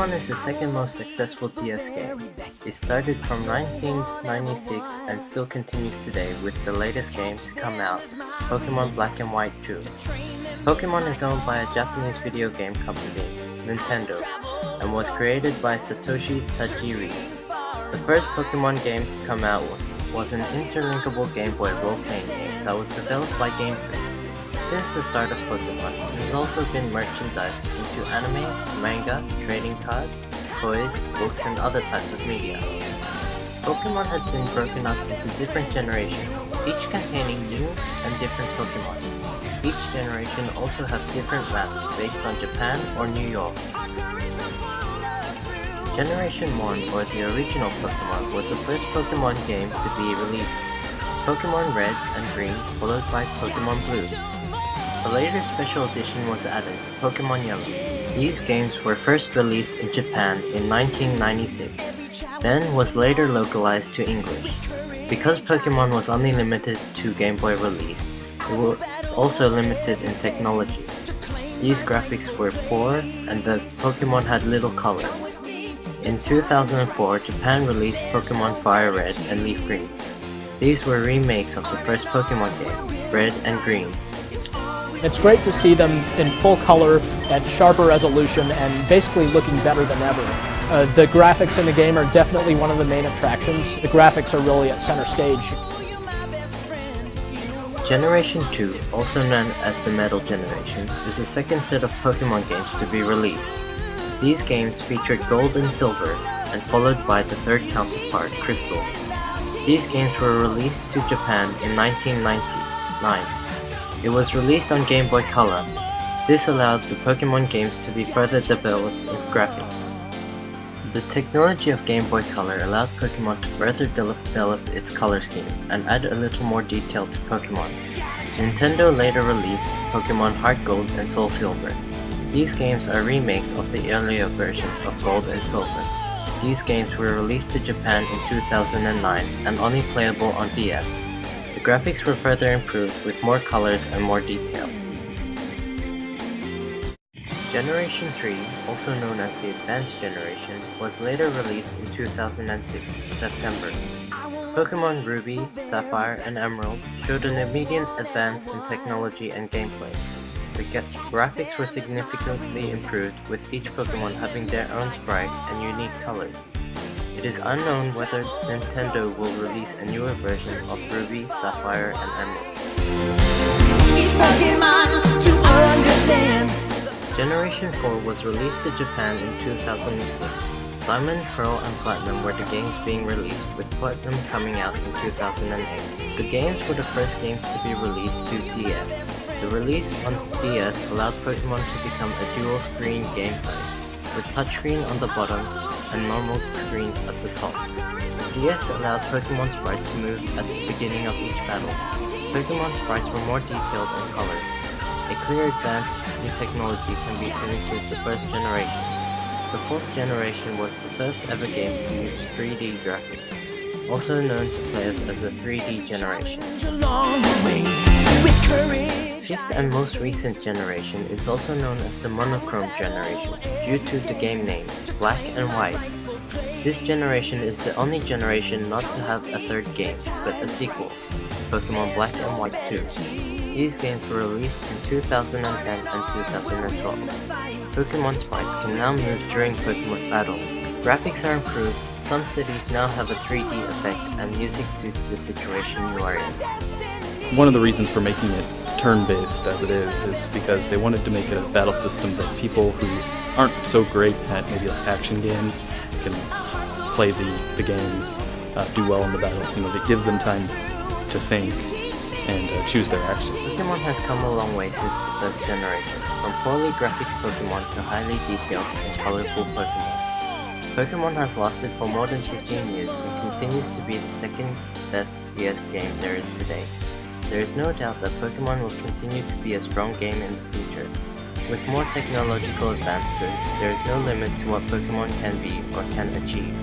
Pokemon is the second most successful DS game. It started from 1996 and still continues today with the latest game to come out, Pokemon Black and White 2. Pokemon is owned by a Japanese video game company, Nintendo, and was created by Satoshi Tajiri. The first Pokemon game to come out was an interlinkable Game Boy role-playing game that was developed by Game Freak. Since the start of Pokemon, it has also been merchandised into anime, manga, trading cards, toys, books, and other types of media. Pokemon has been broken up into different generations, each containing new and different Pokemon. Each generation also have different maps based on Japan or New York. Generation 1, or the original Pokemon, was the first Pokemon game to be released. Pokemon Red and Green, followed by Pokemon Blue. A later special edition was added, Pokemon Yellow. These games were first released in Japan in 1996, then was later localized to English. Because Pokemon was only limited to Game Boy release, it was also limited in technology. These graphics were poor and the Pokemon had little color. In 2004, Japan released Pokemon Fire Red and Leaf Green. These were remakes of the first Pokemon game, Red and Green. It's great to see them in full color at sharper resolution and basically looking better than ever. The graphics in the game are definitely one of the main attractions. The graphics are really at center stage. Generation 2, also known as the Metal Generation, is the second set of Pokemon games to be released. These games featured Gold and Silver, and followed by the third counterpart, Crystal. These games were released to Japan in 1999. It was released on Game Boy Color. This allowed the Pokemon games to be further developed in graphics. The technology of Game Boy Color allowed Pokemon to further develop its color scheme and add a little more detail to Pokemon. Nintendo later released Pokemon Heart Gold and Soul Silver. These games are remakes of the earlier versions of Gold and Silver. These games were released to Japan in 2009 and only playable on DS. The graphics were further improved with more colors and more detail. Generation 3, also known as the Advanced Generation, was later released in 2006, September. Pokemon Ruby, Sapphire, and Emerald showed an immediate advance in technology and gameplay. The graphics were significantly improved, with each Pokemon having their own sprite and unique colors. It is unknown whether Nintendo will release a newer version of Ruby, Sapphire, and Emerald. Generation 4 was released to Japan in 2006. Diamond, Pearl, and Platinum were the games being released, with Platinum coming out in 2008. The games were the first games to be released to DS. The release on DS allowed Pokemon to become a dual-screen gameplay, with touchscreen on the bottom and normal screen at the top. The DS allowed Pokemon sprites to move at the beginning of each battle. Pokemon sprites were more detailed and colored. A clear advance in technology can be seen since the first generation. The fourth generation was the first ever game to use 3D graphics, also known to players as the 3D generation. Fifth and most recent generation is also known as the Monochrome generation, due to the game name, Black and White. This generation is the only generation not to have a third game, but a sequel, Pokemon Black and White 2. These games were released in 2010 and 2012. Pokemon sprites can now move during Pokemon battles. Graphics are improved, some cities now have a 3D effect, and music suits the situation you are in. One of the reasons for making it turn-based as it is because they wanted to make it a battle system that people who aren't so great at maybe like action games can play the games, do well in the battles. That gives them time to think and choose their actions. Pokemon has come a long way since the first generation, from poorly graphic Pokemon to highly detailed and colorful Pokemon. Pokemon has lasted for more than 15 years and continues to be the second best DS game there is today. There is no doubt that Pokemon will continue to be a strong game in the future. With more technological advances, there is no limit to what Pokemon can be or can achieve.